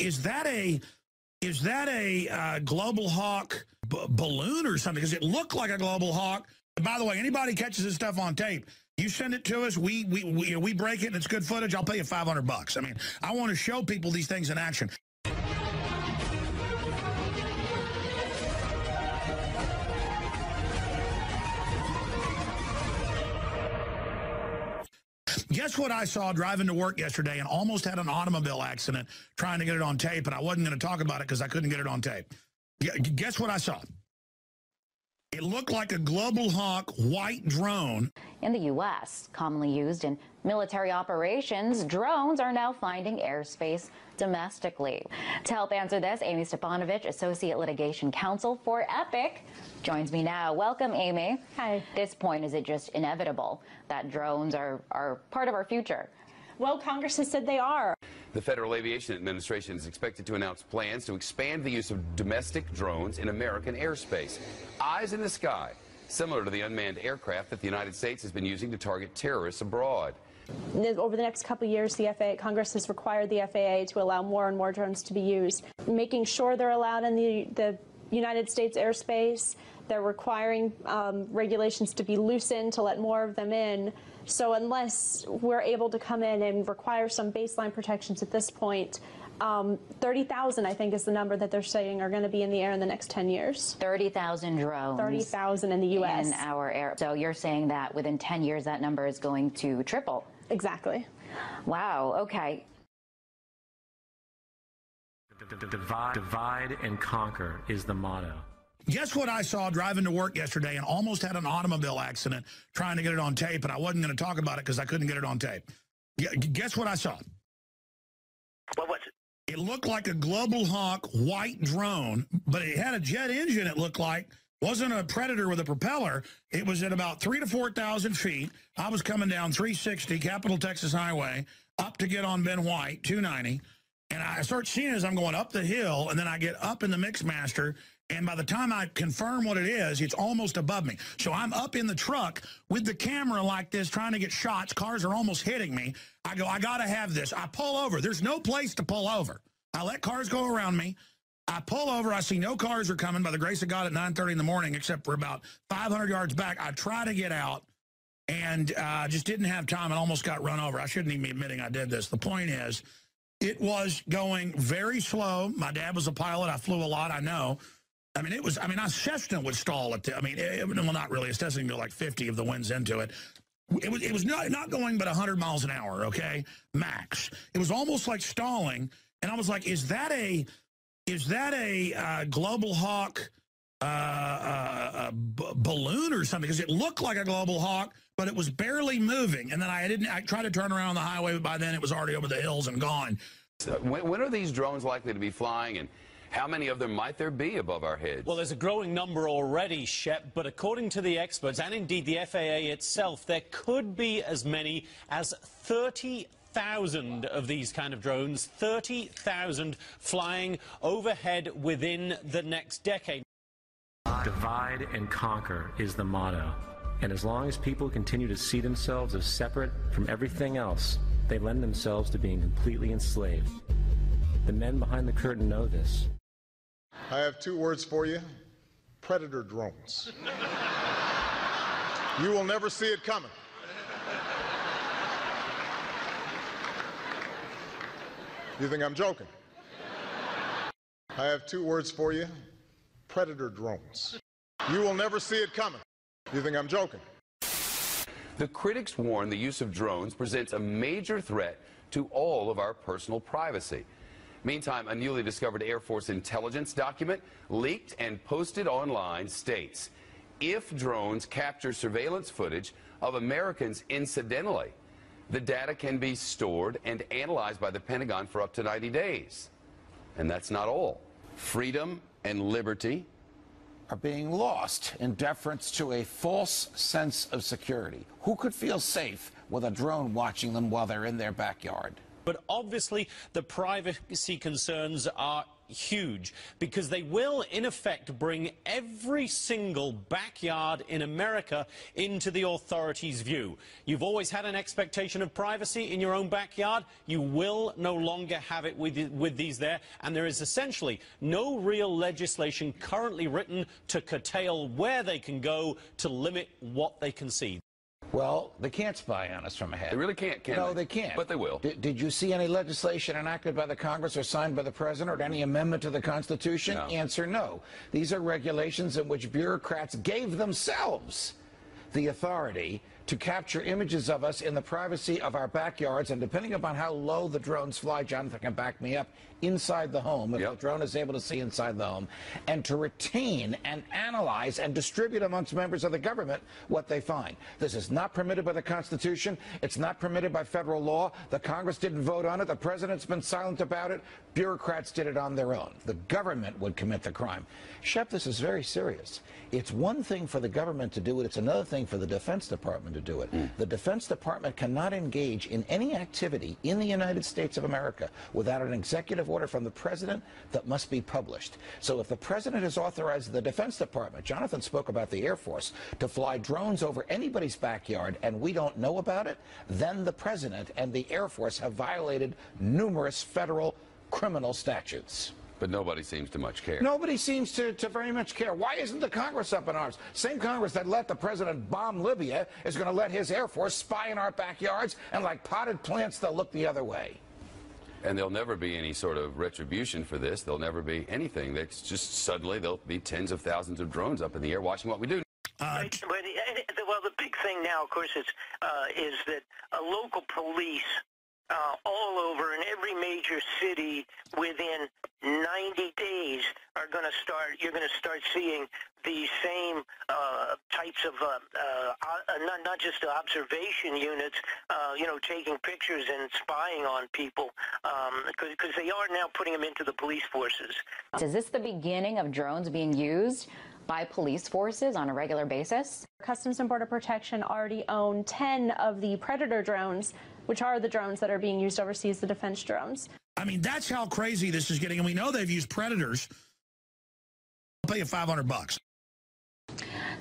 is that a Global Hawk balloon or something? Because it looked like a Global Hawk. And by the way, anybody catches this stuff on tape, you send it to us, we break it and it's good footage, I'll pay you $500. I mean, I want to show people these things in action. Guess what I saw driving to work yesterday and almost had an automobile accident trying to get it on tape, and I wasn't going to talk about it because I couldn't get it on tape. Guess what I saw? It looked like a Global Hawk white drone. In the U.S., commonly used in military operations, drones are now finding airspace domestically. To help answer this, Amy Stepanovich, Associate Litigation Counsel for Epic, joins me now. Welcome, Amy. Hi. At this point, is it just inevitable that drones are part of our future? Well, Congress has said they are. The Federal Aviation Administration is expected to announce plans to expand the use of domestic drones in American airspace. Eyes in the sky, similar to the unmanned aircraft that the United States has been using to target terrorists abroad. Over the next couple of years, Congress has required the FAA to allow more and more drones to be used, making sure they're allowed in the United States airspace. They're requiring regulations to be loosened to let more of them in. So unless we're able to come in and require some baseline protections at this point, 30,000, I think, is the number that they're saying are going to be in the air in the next 10 years. 30,000 drones. 30,000 in the U.S. In our air. So you're saying that within 10 years, that number is going to triple? Exactly. Wow. Okay. Divide and conquer is the motto. Guess what I saw driving to work yesterday and almost had an automobile accident trying to get it on tape, and I wasn't going to talk about it because I couldn't get it on tape. Guess what I saw? What was it? It looked like a Global Hawk white drone, but it had a jet engine, it looked like. Wasn't a Predator with a propeller. It was at about 3,000 to 4,000 feet. I was coming down 360, Capitol Texas Highway, up to get on Ben White, 290. And I start seeing it as I'm going up the hill, and then I get up in the Mixmaster, and by the time I confirm what it is, it's almost above me. So I'm up in the truck with the camera like this, trying to get shots. Cars are almost hitting me. I go, I got to have this. I pull over. There's no place to pull over. I let cars go around me. I pull over. I see no cars are coming by the grace of God at 9:30 in the morning, except for about 500 yards back. I try to get out and just didn't have time and almost got run over. I shouldn't even be admitting I did this. The point is, it was going very slow. My dad was a pilot. I flew a lot, I know. I mean, a Cessna would stall at well, not really. A Cessna can go like 50 if the wind's into it. It was not going but 100 miles an hour, okay, max. It was almost like stalling, and I was like, is that a Global Hawk balloon or something? Because it looked like a Global Hawk, but it was barely moving. And then I tried to turn around on the highway, but by then it was already over the hills and gone. When are these drones likely to be flying, and how many of them might there be above our heads? Well, there's a growing number already, Shep, but according to the experts, and indeed the FAA itself, there could be as many as 30,000 of these kind of drones, 30,000 flying overhead within the next decade. Divide and conquer is the motto. And as long as people continue to see themselves as separate from everything else, they lend themselves to being completely enslaved. The men behind the curtain know this. I have two words for you: Predator drones. You will never see it coming. You think I'm joking? I have two words for you: Predator drones. You will never see it coming. You think I'm joking? The critics warn the use of drones presents a major threat to all of our personal privacy. Meantime, a newly discovered Air Force intelligence document leaked and posted online states, if drones capture surveillance footage of Americans incidentally, the data can be stored and analyzed by the Pentagon for up to 90 days. And that's not all. Freedom and liberty are being lost in deference to a false sense of security. Who could feel safe with a drone watching them while they're in their backyard? But obviously, the privacy concerns are huge because they will, in effect, bring every single backyard in America into the authorities' view. You've always had an expectation of privacy in your own backyard. You will no longer have it with these there, and there is essentially no real legislation currently written to curtail where they can go to limit what they can see. Well, they can't spy on us from ahead. They really can't, can they? No, they can't. But they will. Did you see any legislation enacted by the Congress or signed by the President or any amendment to the Constitution? No. Answer no. These are regulations in which bureaucrats gave themselves the authority to capture images of us in the privacy of our backyards, and depending upon how low the drones fly, Jonathan can back me up, inside the home, if the drone is able to see inside the home, and to retain and analyze and distribute amongst members of the government what they find. This is not permitted by the Constitution. It's not permitted by federal law. The Congress didn't vote on it. The President's been silent about it. Bureaucrats did it on their own. The government would commit the crime. Shep, this is very serious. It's one thing for the government to do it. It's another thing for the Defense Department to do it. The Defense Department cannot engage in any activity in the United States of America without an executive order from the President that must be published. So if the President has authorized the Defense Department, Jonathan spoke about the Air Force, to fly drones over anybody's backyard and we don't know about it, then the President and the Air Force have violated numerous federal criminal statutes. But nobody seems to much care. Nobody seems to very much care. Why isn't the Congress up in arms? Same Congress that let the President bomb Libya is going to let his Air Force spy in our backyards, and like potted plants, they'll look the other way. And there'll never be any sort of retribution for this. There'll never be anything. That's just suddenly there'll be tens of thousands of drones up in the air watching what we do. Well, the big thing now, of course, is that local police all over in every major city within 90 days are going to start. You're going to start seeing these same types of not just observation units, taking pictures and spying on people, because they are now putting them into the police forces. Is this the beginning of drones being used by police forces on a regular basis? Customs and Border Protection already own 10 of the Predator drones, which are the drones that are being used overseas, the defense drones. I mean, that's how crazy this is getting. And we know they've used Predators. I'll pay you $500.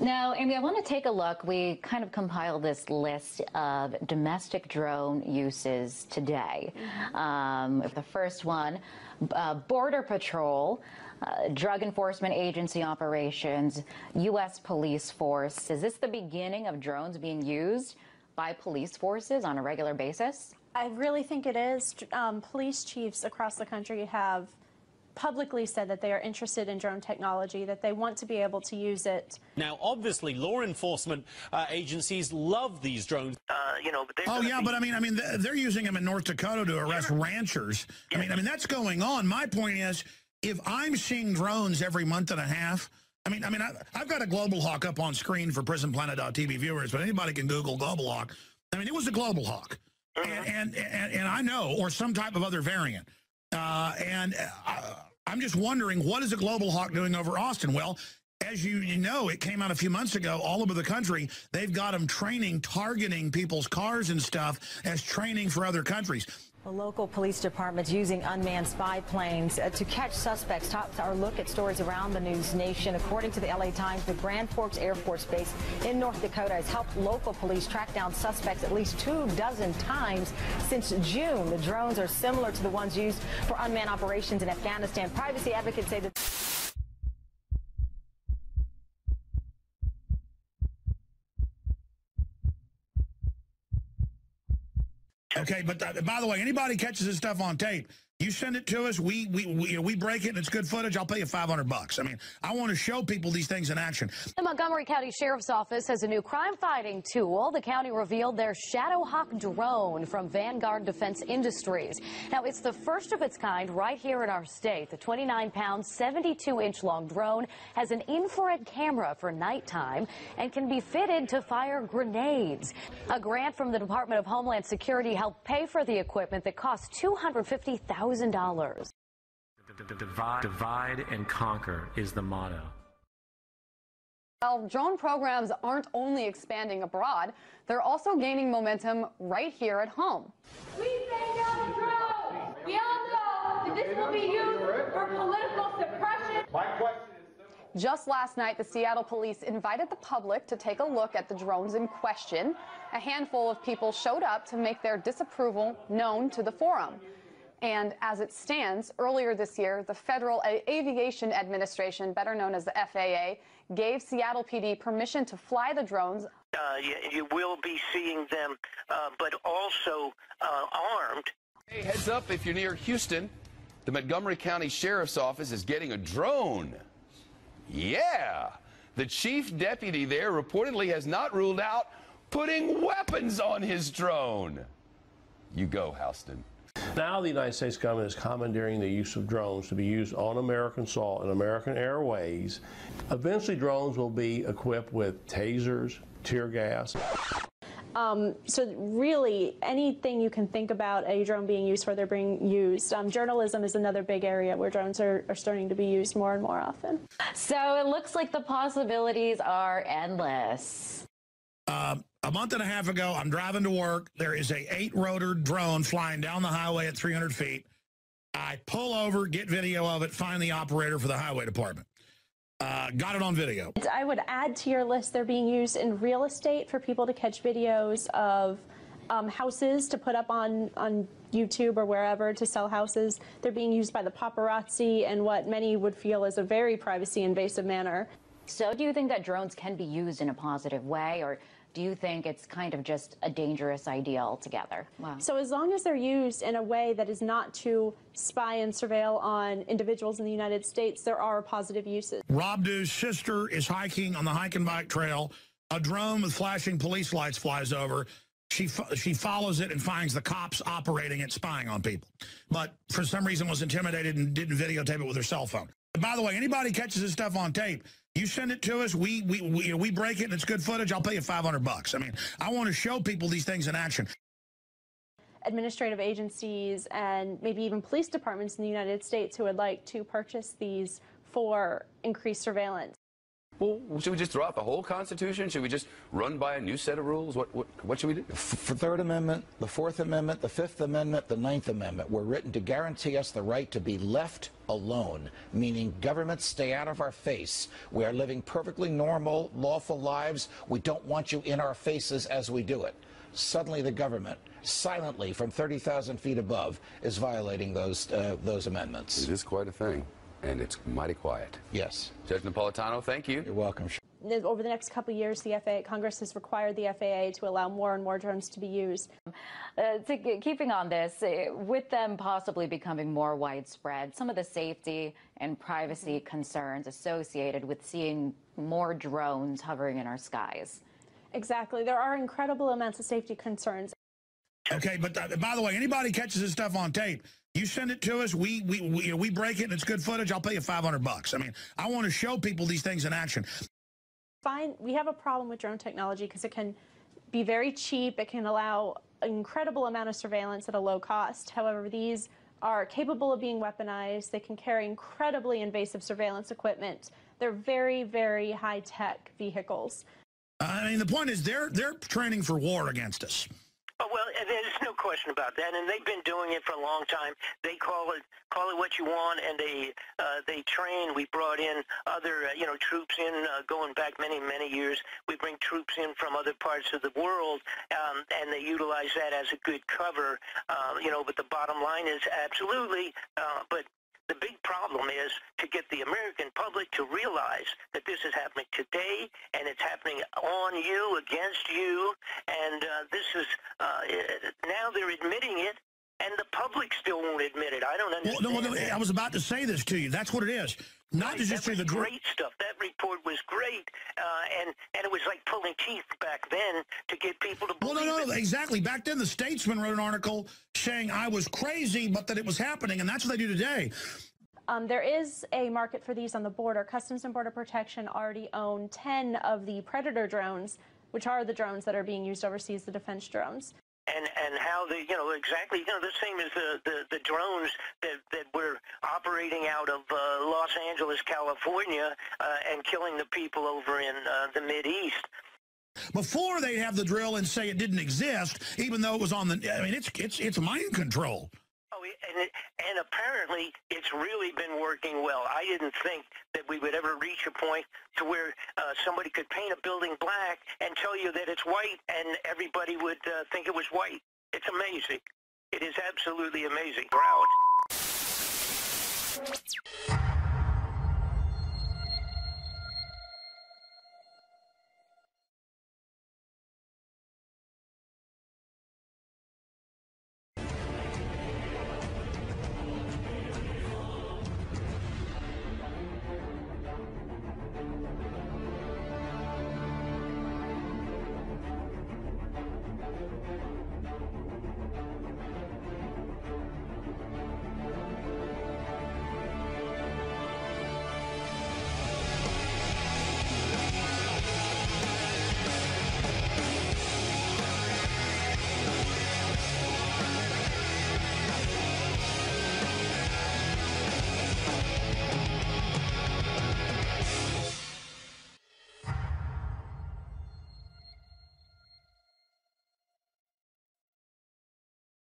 Now, Amy, I want to take a look. We kind of compiled this list of domestic drone uses today. The first one, Border Patrol, Drug Enforcement Agency operations, U.S. Police Force. Is this the beginning of drones being used by police forces on a regular basis? I really think it is. Police chiefs across the country have publicly said that they are interested in drone technology, that they want to be able to use it. Now, obviously, law enforcement agencies love these drones. But I mean, they're using them in North Dakota to arrest ranchers. I mean, that's going on. My point is, if I'm seeing drones every month and a half, I've got a Global Hawk up on screen for PrisonPlanet.tv viewers, but anybody can Google Global Hawk. I mean, it was a Global Hawk, and I know, or some type of other variant. I'm just wondering, what is a Global Hawk doing over Austin? Well, as you know, it came out a few months ago all over the country. They've got them targeting people's cars and stuff as training for other countries. The local police department's using unmanned spy planes to catch suspects. Tops our look at stories around the news nation. According to the LA Times, the Grand Forks Air Force Base in North Dakota has helped local police track down suspects at least 24 times since June. The drones are similar to the ones used for unmanned operations in Afghanistan. Privacy advocates say that Okay, but by the way, anybody catches this stuff on tape, you send it to us, we break it, and it's good footage, I'll pay you $500. I mean, I want to show people these things in action. The Montgomery County Sheriff's Office has a new crime-fighting tool. The county revealed their Shadowhawk drone from Vanguard Defense Industries. Now, it's the first of its kind right here in our state. The 29-pound, 72-inch-long drone has an infrared camera for nighttime and can be fitted to fire grenades. A grant from the Department of Homeland Security helped pay for the equipment that cost $250,000. Divide and conquer is the motto. Well, drone programs aren't only expanding abroad, they're also gaining momentum right here at home. We take down the drone! We all know this will be used for political suppression. My question is, just last night, the Seattle police invited the public to take a look at the drones in question. A handful of people showed up to make their disapproval known to the forum. And as it stands, earlier this year, the Federal Aviation Administration, better known as the FAA, gave Seattle PD permission to fly the drones. You will be seeing them, but also armed. Hey, heads up if you're near Houston, the Montgomery County Sheriff's Office is getting a drone. Yeah, the chief deputy there reportedly has not ruled out putting weapons on his drone. You go, Houston. Now the United States government is commandeering the use of drones to be used on American soil and American airways. Eventually drones will be equipped with tasers, tear gas. So really, anything you can think about a drone being used for, they're being used. Journalism is another big area where drones are starting to be used more and more often. So it looks like the possibilities are endless. A month and a half ago, I'm driving to work. There is a 8-rotor drone flying down the highway at 300 feet. I pull over, get video of it, find the operator for the highway department. Got it on video. I would add to your list, they're being used in real estate for people to catch videos of houses to put up on YouTube or wherever to sell houses. They're being used by the paparazzi in what many would feel is a very privacy invasive manner. So do you think that drones can be used in a positive way, or do you think it's kind of just a dangerous idea altogether? Wow. So as long as they're used in a way that is not to spy and surveil on individuals in the United States, there are positive uses. Rob Dew's sister is hiking on the hike and bike trail. A drone with flashing police lights flies over. She follows it and finds the cops operating it, spying on people. But for some reason was intimidated and didn't videotape it with her cell phone. And by the way, anybody catches this stuff on tape, you send it to us, we break it and it's good footage, I'll pay you $500. I mean, I want to show people these things in action. Administrative agencies and maybe even police departments in the United States who would like to purchase these for increased surveillance. Well, should we just throw out the whole Constitution? Should we just run by a new set of rules? What should we do? The Third Amendment, the Fourth Amendment, the Fifth Amendment, the Ninth Amendment were written to guarantee us the right to be left alone, meaning government stay out of our face. We are living perfectly normal, lawful lives. We don't want you in our faces as we do it. Suddenly the government, silently from 30,000 feet above, is violating those amendments. It is quite a thing. And it's mighty quiet. Yes. Judge Napolitano, thank you. You're welcome. Over the next couple of years, Congress has required the FAA to allow more and more drones to be used. Keeping on this, with them possibly becoming more widespread, some of the safety and privacy concerns associated with seeing more drones hovering in our skies. Exactly. There are incredible amounts of safety concerns. Okay, but by the way, anybody catches this stuff on tape, you send it to us, we break it and it's good footage, I'll pay you $500. I mean, I want to show people these things in action. Fine, we have a problem with drone technology because it can be very cheap. It can allow an incredible amount of surveillance at a low cost. However, these are capable of being weaponized. They can carry incredibly invasive surveillance equipment. They're very, very high-tech vehicles. I mean, the point is they're training for war against us. Oh, well, there's no question about that, and they've been doing it for a long time. They call it what you want, and they train. We brought in other troops in going back many years. We bring troops in from other parts of the world, and they utilize that as a good cover. But the bottom line is absolutely. But the big problem is to get the American public to realize that this is happening today, and it's happening on you, against you, and this is, now they're admitting it, and the public still won't admit it. I don't understand. Well, no, I was about to say this to you. That's what it is. Not to just say the great stuff. That report was great, and it was like pulling teeth back then to get people to believe it. No, exactly. Back then, the Statesman wrote an article saying I was crazy, but that it was happening, and that's what they do today. There is a market for these on the border. Customs and Border Protection already own 10 of the Predator drones, which are the drones that are being used overseas, the defense drones. And how they, exactly, the same as the drones that were operating out of Los Angeles, California, and killing the people over in the Mideast. Before they'd have the drill and say it didn't exist, even though it was on the, I mean, it's mind control. Oh, and and apparently it's really been working well. I didn't think that we would ever reach a point to where somebody could paint a building black and tell you that it's white, and everybody would think it was white. It's amazing. It is absolutely amazing. Proud.